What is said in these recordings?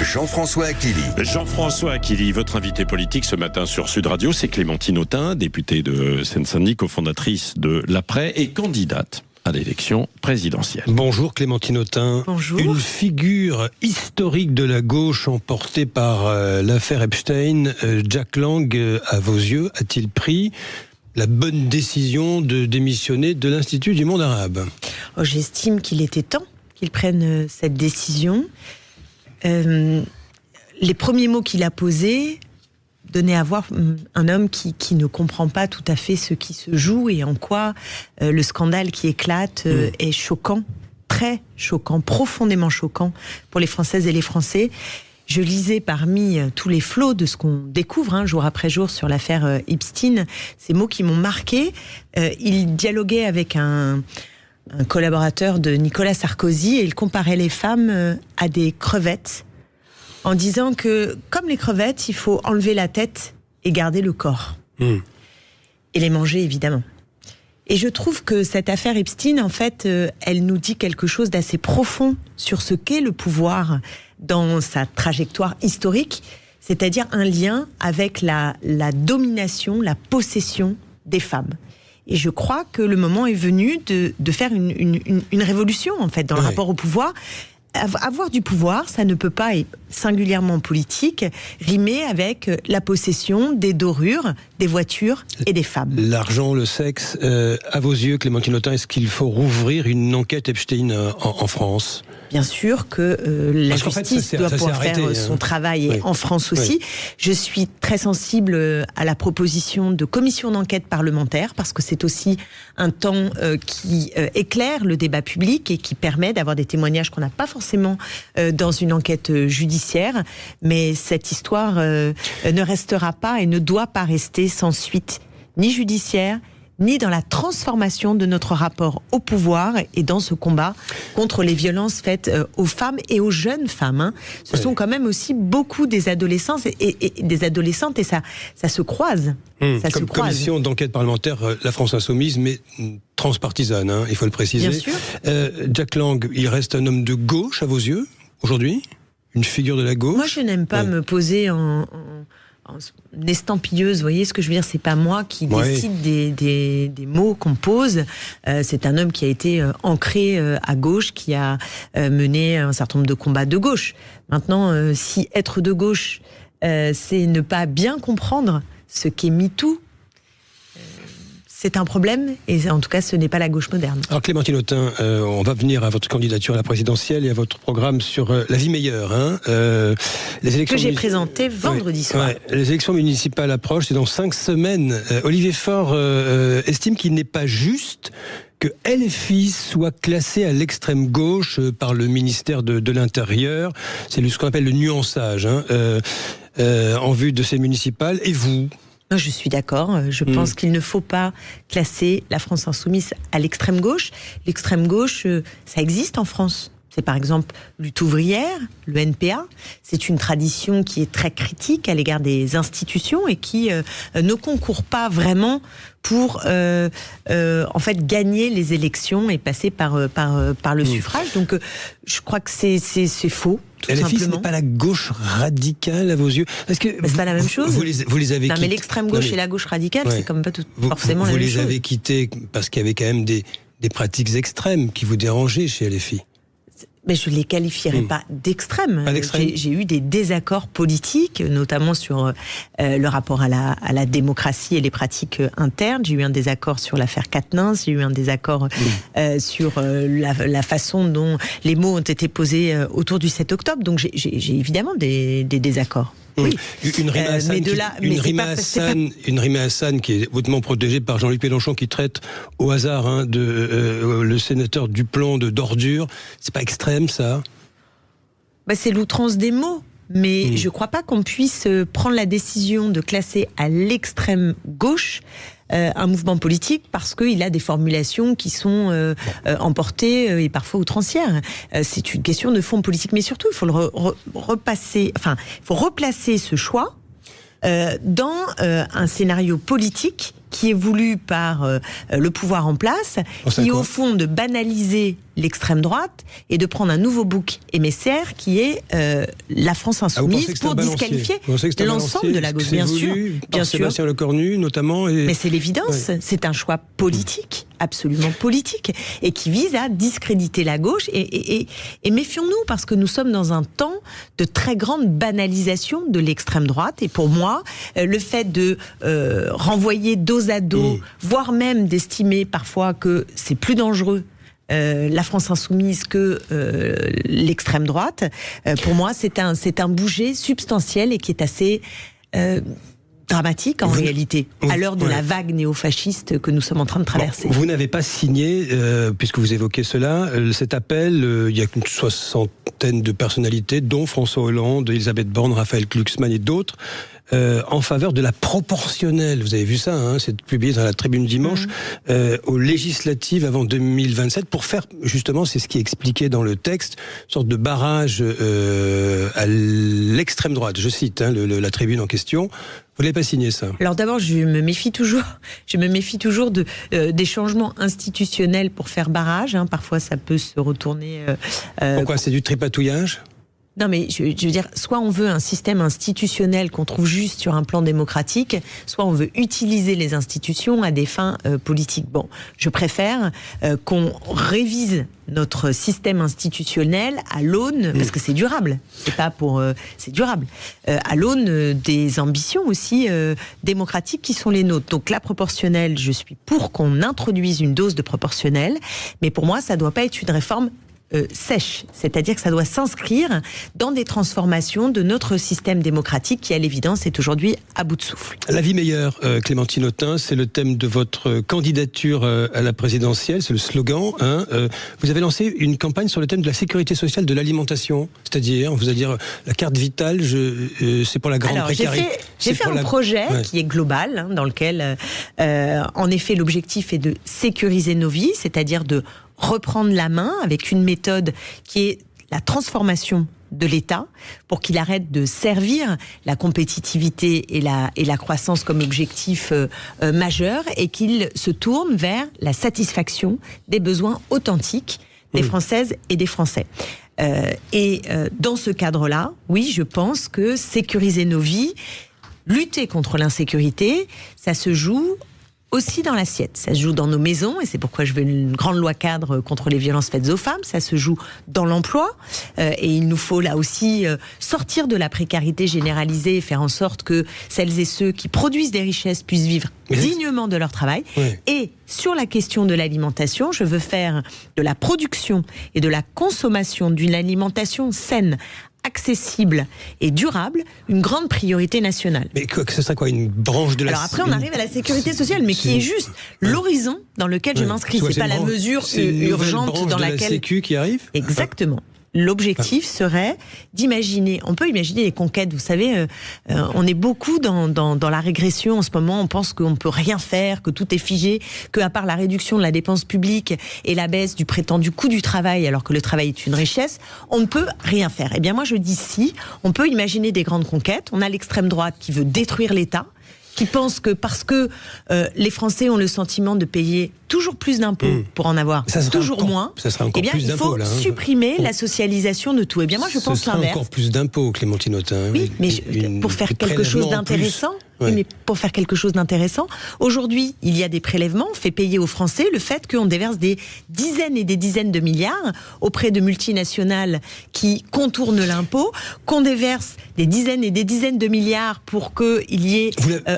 Jean-François Aquili. Jean-François Aquili, votre invité politique ce matin sur Sud Radio, c'est Clémentine Autain, députée de Seine-Saint-Denis, cofondatrice de l'Après et candidate à l'élection présidentielle. Bonjour Clémentine Autain. Bonjour. Une figure historique de la gauche emportée par l'affaire Epstein, Jack Lang, à vos yeux, a-t-il pris la bonne décision de démissionner de l'Institut du monde arabe ? J'estime qu'il était temps qu'il prenne cette décision. Les premiers mots qu'il a posés donnaient à voir un homme qui ne comprend pas tout à fait ce qui se joue et en quoi le scandale qui éclate est choquant, très choquant, profondément choquant pour les Françaises et les Français. Je lisais parmi tous les flots de ce qu'on découvre jour après jour sur l'affaire Epstein, ces mots qui m'ont marqué. Il dialoguait avec un collaborateur de Nicolas Sarkozy et il comparait les femmes à des crevettes en disant que, comme les crevettes, il faut enlever la tête et garder le corps. Et les manger, évidemment. Et je trouve que cette affaire Epstein, en fait, elle nous dit quelque chose d'assez profond sur ce qu'est le pouvoir dans sa trajectoire historique, c'est-à-dire un lien avec la domination, la possession des femmes. Et je crois que le moment est venu de faire une révolution, en fait, dans le rapport au pouvoir. Avoir du pouvoir, ça ne peut pas, et singulièrement politique, rimer avec la possession des dorures, des voitures et des femmes. L'argent, le sexe, à vos yeux, Clémentine Autain, est-ce qu'il faut rouvrir une enquête Epstein en France ? Bien sûr que la justice doit pouvoir faire son travail, et en France aussi. Je suis très sensible à la proposition de commission d'enquête parlementaire, parce que c'est aussi un temps qui éclaire le débat public et qui permet d'avoir des témoignages qu'on n'a pas forcément dans une enquête judiciaire. Mais cette histoire ne restera pas et ne doit pas rester sans suite, ni judiciaire, ni dans la transformation de notre rapport au pouvoir et dans ce combat contre les violences faites aux femmes et aux jeunes femmes. Ce sont quand même aussi beaucoup des adolescents et des adolescentes, et ça se croise. Comme commission d'enquête parlementaire, la France Insoumise, mais transpartisane, il faut le préciser. Bien sûr. Jack Lang, il reste un homme de gauche à vos yeux, aujourd'hui ? Une figure de la gauche ? Moi, je n'aime pas me poser en estampilleuse, vous voyez ce que je veux dire, c'est pas moi qui décide des mots qu'on pose. C'est un homme qui a été ancré à gauche, qui a mené un certain nombre de combats de gauche. Maintenant, si être de gauche, c'est ne pas bien comprendre ce qu'est MeToo, c'est un problème, et en tout cas, ce n'est pas la gauche moderne. Alors Clémentine Autain, on va venir à votre candidature à la présidentielle et à votre programme sur la vie meilleure. Les élections que j'ai présenté vendredi soir. Les élections municipales approchent, c'est dans 5 semaines. Olivier Faure estime qu'il n'est pas juste que LFI soit classé à l'extrême gauche par le ministère de l'Intérieur. C'est ce qu'on appelle le nuançage en vue de ces municipales. Et vous ? Je suis d'accord. Je pense qu'il ne faut pas classer la France Insoumise à l'extrême gauche. L'extrême gauche, ça existe en France. C'est par exemple Lutte ouvrière, le NPA. C'est une tradition qui est très critique à l'égard des institutions et qui ne concourt pas vraiment pour en fait gagner les élections et passer par le suffrage. Donc je crois que c'est faux. LFI, ce n'est pas la gauche radicale à vos yeux? Parce que c'est pas la même chose. Vous les avez quittés. Mais l'extrême gauche et la gauche radicale, c'est quand même pas forcément la même chose. Vous les avez quittés parce qu'il y avait quand même des pratiques extrêmes qui vous dérangeaient chez LFI. Mais je ne les qualifierais pas d'extrême. J'ai eu des désaccords politiques, notamment sur le rapport à la démocratie et les pratiques internes. J'ai eu un désaccord sur l'affaire Quatennens, j'ai eu un désaccord sur la façon dont les mots ont été posés autour du 7 octobre. Donc j'ai évidemment des désaccords. Oui. Une Rima Hassan qui est hautement protégée par Jean-Luc Mélenchon, qui traite au hasard le sénateur Duplon d'ordure. C'est pas extrême, ça? C'est l'outrance des mots. Mais je ne crois pas qu'on puisse prendre la décision de classer à l'extrême gauche un mouvement politique parce qu'il a des formulations qui sont emportées et parfois outrancières. C'est une question de fond politique, mais surtout il faut replacer ce choix dans un scénario politique qui est voulu par le pouvoir en place, qui au fond de banaliser l'extrême droite et de prendre un nouveau bouc émissaire qui est la France Insoumise pour disqualifier l'ensemble de la gauche, bien sûr. Sébastien Lecornu, notamment. Mais c'est l'évidence, c'est un choix politique, absolument politique, et qui vise à discréditer la gauche. Et méfions-nous, parce que nous sommes dans un temps de très grande banalisation de l'extrême droite. Et pour moi, le fait de renvoyer dos à dos, voire même d'estimer parfois que c'est plus dangereux la France Insoumise que l'extrême droite, pour moi c'est un bouger substantiel et qui est assez dramatique en réalité, à l'heure de la vague néofasciste que nous sommes en train de traverser. Vous n'avez pas signé, puisque vous évoquez cela, cet appel, il y a une soixantaine de personnalités, dont François Hollande, Elisabeth Borne, Raphaël Glucksmann et d'autres, en faveur de la proportionnelle. Vous avez vu ça, hein, c'est publié dans la Tribune dimanche, aux législatives avant 2027, pour faire, justement, c'est ce qui est expliqué dans le texte, une sorte de barrage à l'extrême droite. Je cite la Tribune en question. Vous n'avez pas signé ça? Alors d'abord, je me méfie toujours des changements institutionnels pour faire barrage. Hein. Parfois, ça peut se retourner. Pourquoi? C'est du tripatouillage? Non, mais je veux dire, soit on veut un système institutionnel qu'on trouve juste sur un plan démocratique, soit on veut utiliser les institutions à des fins politiques. Bon, je préfère qu'on révise notre système institutionnel à l'aune, parce que c'est durable, c'est durable, à l'aune des ambitions aussi démocratiques qui sont les nôtres. Donc la proportionnelle, je suis pour qu'on introduise une dose de proportionnelle, mais pour moi, ça ne doit pas être une réforme sèche, c'est-à-dire que ça doit s'inscrire dans des transformations de notre système démocratique qui, à l'évidence, est aujourd'hui à bout de souffle. La vie meilleure, Clémentine Autain, c'est le thème de votre candidature à la présidentielle, c'est le slogan. Vous avez lancé une campagne sur le thème de la sécurité sociale de l'alimentation, c'est-à-dire, on vous a dit, la carte vitale, c'est pour la grande précarité. J'ai fait un projet qui est global, dans lequel, en effet, l'objectif est de sécuriser nos vies, c'est-à-dire de reprendre la main avec une méthode qui est la transformation de l'État pour qu'il arrête de servir la compétitivité et la croissance comme objectif majeur et qu'il se tourne vers la satisfaction des besoins authentiques des Françaises et des Français. Dans ce cadre-là, oui, je pense que sécuriser nos vies, lutter contre l'insécurité, ça se joue aussi dans l'assiette. Ça se joue dans nos maisons, et c'est pourquoi je veux une grande loi cadre contre les violences faites aux femmes. Ça se joue dans l'emploi, et il nous faut là aussi sortir de la précarité généralisée et faire en sorte que celles et ceux qui produisent des richesses puissent vivre dignement de leur travail. Et sur la question de l'alimentation, je veux faire de la production et de la consommation d'une alimentation saine, accessible et durable, une grande priorité nationale. Mais ce serait quoi, une branche de la... Alors après, on arrive à la sécurité sociale, mais qui est juste l'horizon dans lequel je m'inscris. C'est pas la mesure urgente dans laquelle... C'est la Sécu qui arrive ? Exactement. L'objectif serait d'imaginer, on peut imaginer des conquêtes, vous savez, on est beaucoup dans la régression en ce moment, on pense qu'on ne peut rien faire, que tout est figé, qu'à part la réduction de la dépense publique et la baisse du prétendu coût du travail, alors que le travail est une richesse, on ne peut rien faire. Eh bien moi je dis si, on peut imaginer des grandes conquêtes, on a l'extrême droite qui veut détruire l'État, qui pense que parce que les Français ont le sentiment de payer toujours plus d'impôts pour en avoir toujours moins, eh bien, il faut supprimer la socialisation de tout. Eh bien, moi, je pense l'inverse. Encore plus d'impôts, Clémentine Autain. Oui, mais pour faire quelque chose d'intéressant. Oui, mais pour faire quelque chose d'intéressant, aujourd'hui, il y a des prélèvements, on fait payer aux Français le fait qu'on déverse des dizaines et des dizaines de milliards auprès de multinationales qui contournent l'impôt, qu'on déverse des dizaines et des dizaines de milliards pour qu'il y ait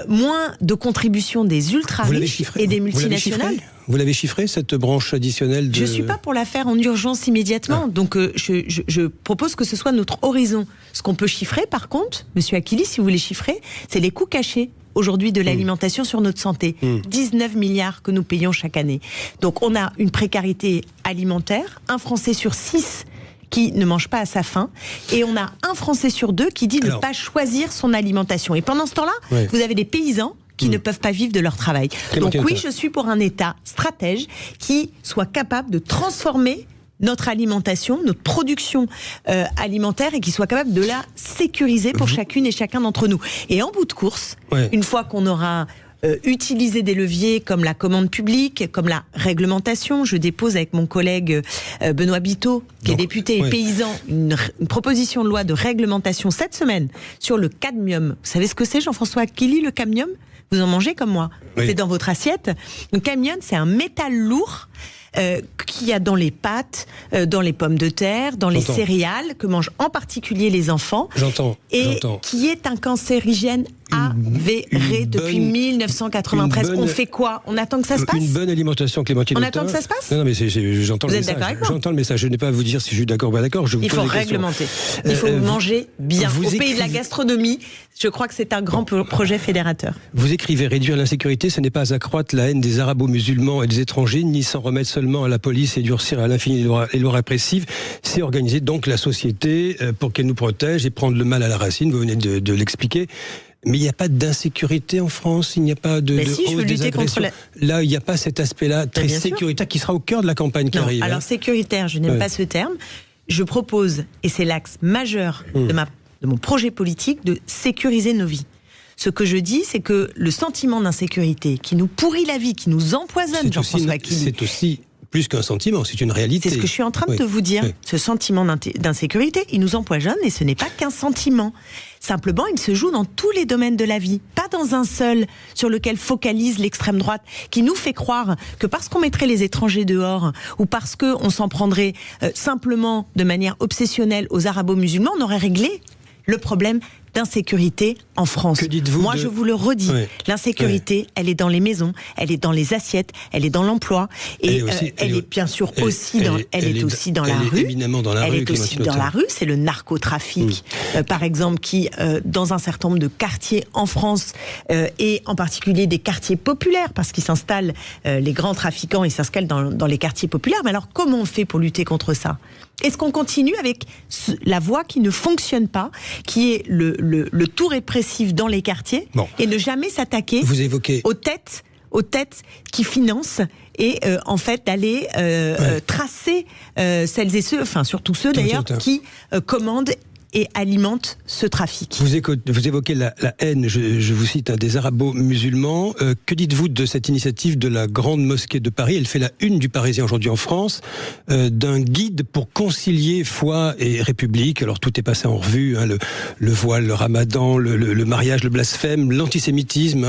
moins de contributions des ultra-riches et des multinationales. Vous l'avez chiffré, cette branche additionnelle de... Je ne suis pas pour la faire en urgence immédiatement. Donc je propose que ce soit notre horizon. Ce qu'on peut chiffrer, par contre, Monsieur Achilli, si vous voulez chiffrer, c'est les coûts cachés aujourd'hui de l'alimentation sur notre santé. 19 milliards que nous payons chaque année. Donc on a une précarité alimentaire, un Français sur 6 qui ne mange pas à sa faim, et on a un Français sur 2 qui dit ne pas choisir son alimentation. Et pendant ce temps-là, vous avez des paysans qui ne peuvent pas vivre de leur travail. Donc oui, je suis pour un État stratège qui soit capable de transformer notre alimentation, notre production alimentaire, et qui soit capable de la sécuriser pour chacune et chacun d'entre nous. Et en bout de course, une fois qu'on aura utiliser des leviers comme la commande publique, comme la réglementation. Je dépose avec mon collègue Benoît Biteau, qui est député et paysan, une proposition de loi de réglementation cette semaine sur le cadmium. Vous savez ce que c'est, Jean-François Achilli, le cadmium ? Vous en mangez comme moi. Oui. C'est dans votre assiette. Le cadmium, c'est un métal lourd qu'il y a dans les pâtes, dans les pommes de terre, dans les céréales, que mangent en particulier les enfants. J'entends. Qui est un cancérigène avéré depuis 1993. On fait quoi ? On attend que ça se passe ? Une bonne alimentation, Clémentine. On attend que ça se passe ? Non, mais j'entends le message. Vous êtes d'accord avec moi ? J'entends le message. Je n'ai pas à vous dire si je suis d'accord ou pas d'accord. Il faut réglementer. Il faut manger bien. Au pays de la gastronomie, je crois que c'est un grand projet fédérateur. Vous écrivez: réduire l'insécurité, ce n'est pas accroître la haine des arabo-musulmans et des étrangers, ni s'en remettre seulement à la police et durcir à l'infini les lois répressives. C'est organiser donc la société pour qu'elle nous protège et prendre le mal à la racine. Vous venez de l'expliquer. Mais il n'y a pas d'insécurité en France, il n'y a pas de hausse des agressions. Là, il n'y a pas cet aspect-là très sécuritaire qui sera au cœur de la campagne qui arrive. Alors sécuritaire, je n'aime pas ce terme. Je propose, et c'est l'axe majeur de mon projet politique, de sécuriser nos vies. Ce que je dis, c'est que le sentiment d'insécurité qui nous pourrit la vie, qui nous empoisonne, Jean-François Achilli, c'est aussi plus qu'un sentiment, c'est une réalité. C'est ce que je suis en train de vous dire. Ce sentiment d'insécurité, il nous empoisonne et ce n'est pas qu'un sentiment. Simplement, il se joue dans tous les domaines de la vie, pas dans un seul sur lequel focalise l'extrême droite, qui nous fait croire que parce qu'on mettrait les étrangers dehors ou parce qu'on s'en prendrait simplement de manière obsessionnelle aux arabo-musulmans, on aurait réglé le problème d'insécurité en France. Que dites-vous Moi, je vous le redis, l'insécurité, elle est dans les maisons, elle est dans les assiettes, elle est dans l'emploi, et elle est bien sûr aussi dans la rue. Éminemment dans la rue. Elle est aussi dans la rue. C'est le narcotrafic, par exemple, qui dans un certain nombre de quartiers en France et en particulier des quartiers populaires, parce qu'ils s'installent, les grands trafiquants, ils s'installent dans les quartiers populaires. Mais alors, comment on fait pour lutter contre ça ? Est-ce qu'on continue avec la voie qui ne fonctionne pas, qui est le tout répressif dans les quartiers, et ne jamais s'attaquer aux têtes qui financent et en fait d'aller tracer celles et ceux, enfin surtout ceux d'ailleurs, qui commandent et alimente ce trafic. Vous évoquez la haine, je vous cite, des arabo-musulmans. Que dites-vous de cette initiative de la Grande Mosquée de Paris ? Elle fait la une du Parisien aujourd'hui en France, d'un guide pour concilier foi et république. Alors tout est passé en revue, le voile, le ramadan, le mariage, le blasphème, l'antisémitisme.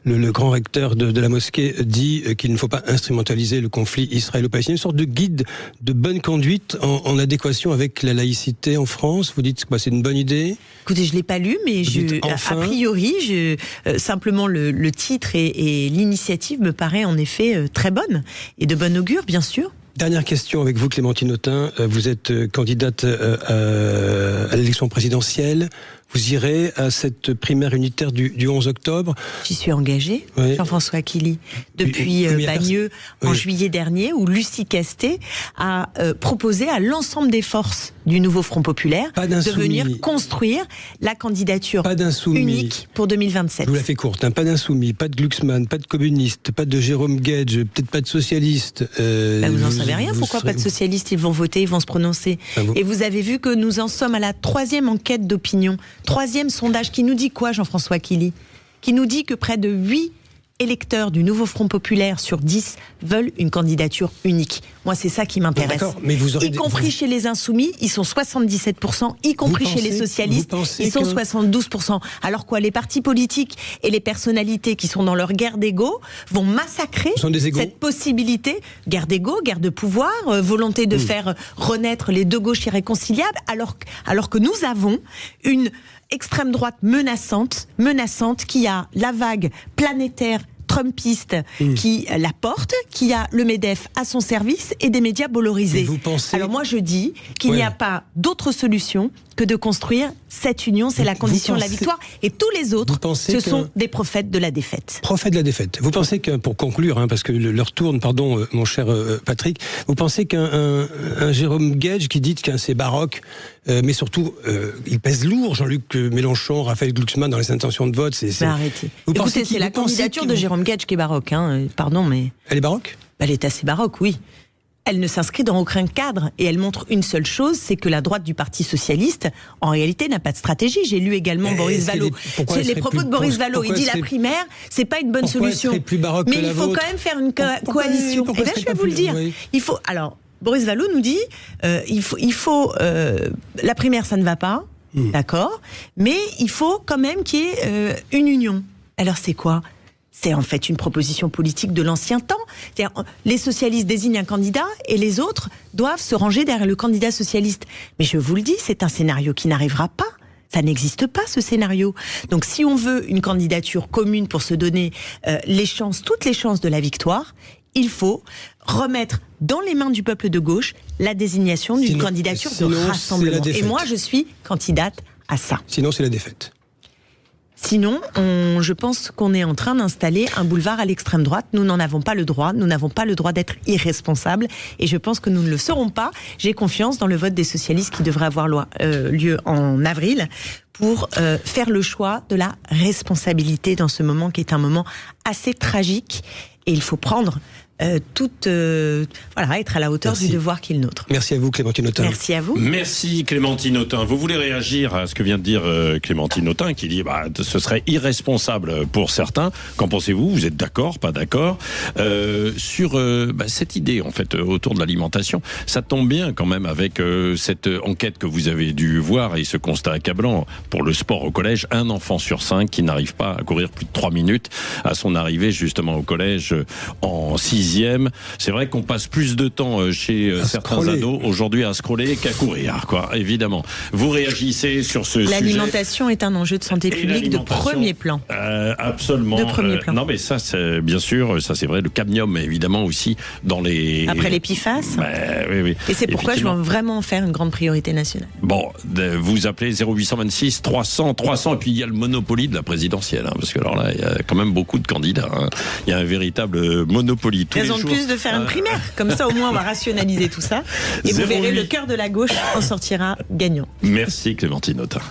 Le grand recteur de la mosquée dit qu'il ne faut pas instrumentaliser le conflit israélo-palestinien. Une sorte de guide de bonne conduite en adéquation avec la laïcité en France. Vous dites que c'est une bonne idée ? Écoutez, je ne l'ai pas lu, mais a priori, simplement le titre et l'initiative me paraît en effet très bonne et de bon augure, bien sûr. Dernière question avec vous, Clémentine Autain. Vous êtes candidate à l'élection présidentielle. Vous irez à cette primaire unitaire du 11 octobre. J'y suis engagée, Jean-François Achilli, depuis Bagneux en juillet dernier, où Lucie Castet a proposé à l'ensemble des forces du nouveau Front Populaire de venir construire la candidature unique pour 2027. Je vous la fais courte, pas d'insoumis, pas de Glucksmann, pas de communiste, pas de Jérôme Guedj, peut-être pas de socialiste. Vous n'en savez rien, pourquoi pas de socialistes ? Ils vont voter, ils vont se prononcer. Et vous avez vu que nous en sommes à la 3e enquête d'opinion. 3e sondage qui nous dit quoi, Jean-François Achilli ? Qui nous dit que près de 8 électeurs du nouveau Front Populaire sur 10 veulent une candidature unique. Moi, c'est ça qui m'intéresse. Mais vous aurez compris chez les Insoumis, ils sont 77%, y compris chez les socialistes, ils sont 72%. Alors quoi, les partis politiques et les personnalités qui sont dans leur guerre d'ego vont massacrer cette possibilité, guerre d'ego, guerre de pouvoir, volonté de faire renaître les deux gauches irréconciliables, alors que nous avons une extrême droite menaçante qui a la vague planétaire trumpiste qui la porte, qui a le MEDEF à son service et des médias bollorisés. Alors moi je dis qu'il n'y a pas d'autre solution que de construire cette union, c'est la condition de la victoire, et tous les autres, ce sont des prophètes de la défaite. Prophètes de la défaite. Vous pensez pour conclure, parce que l'heure tourne, pardon mon cher Patrick, vous pensez qu'un Jérôme Guedj qui dit que c'est baroque, mais surtout il pèse lourd, Jean-Luc Mélenchon, Raphaël Glucksmann dans les intentions de vote, arrêtez. Écoutez, c'est la candidature de Jérôme Guedj qui est baroque, pardon, mais... Elle est baroque ? Elle est assez baroque, oui. elle ne s'inscrit dans aucun cadre et elle montre une seule chose, c'est que la droite du Parti socialiste, en réalité, n'a pas de stratégie. J'ai lu également Boris Vallaud. Les propos de Boris Vallaud. Il dit la primaire, c'est pas une bonne solution. Mais il faut quand même faire une coalition. Et là, je vais vous le dire. Il faut. Alors, Boris Vallaud nous dit, il faut la primaire, ça ne va pas, d'accord, mais il faut quand même qu'il y ait une union. Alors, c'est quoi ? C'est en fait une proposition politique de l'ancien temps. C'est-à-dire, les socialistes désignent un candidat et les autres doivent se ranger derrière le candidat socialiste. Mais je vous le dis, c'est un scénario qui n'arrivera pas. Ça n'existe pas, ce scénario. Donc si on veut une candidature commune pour se donner toutes les chances de la victoire, il faut remettre dans les mains du peuple de gauche la désignation d'une candidature de rassemblement. Et moi, je suis candidate à ça. Sinon, c'est la défaite. Sinon, je pense qu'on est en train d'installer un boulevard à l'extrême droite. Nous n'en avons pas le droit. Nous n'avons pas le droit d'être irresponsables. Et je pense que nous ne le serons pas. J'ai confiance dans le vote des socialistes qui devrait avoir lieu en avril pour faire le choix de la responsabilité dans ce moment qui est un moment assez tragique. Et il faut prendre être à la hauteur du devoir qui est le nôtre. Merci à vous, Clémentine Autain. Merci à vous. Merci, Clémentine Autain. Vous voulez réagir à ce que vient de dire Clémentine Autain, qui dit ce serait irresponsable pour certains. Qu'en pensez-vous ? Vous êtes d'accord, pas d'accord sur cette idée, en fait, autour de l'alimentation. Ça tombe bien, quand même, avec cette enquête que vous avez dû voir et ce constat accablant pour le sport au collège. 1 enfant sur 5 qui n'arrive pas à courir plus de 3 minutes à son arrivée, justement, au collège en 6e. C'est vrai qu'on passe plus de temps chez certains ados aujourd'hui à scroller qu'à courir, quoi, évidemment. Vous réagissez sur ce sujet. L'alimentation est un enjeu de santé publique de premier plan. Absolument. De premier plan. Non, mais ça, c'est bien sûr, ça c'est vrai. Le cadmium, évidemment, aussi dans les. Après les PFAS. Oui. Et c'est pourquoi je veux vraiment faire une grande priorité nationale. Bon, vous appelez 0826 300 300, et puis il y a le Monopoly de la présidentielle, parce que alors là, il y a quand même beaucoup de candidats. Il y a un véritable Monopoly. Raison de plus de faire une primaire. Comme ça, au moins, on va rationaliser tout ça. Et vous verrez, le cœur de la gauche en sortira gagnant. Merci, Clémentine Autain.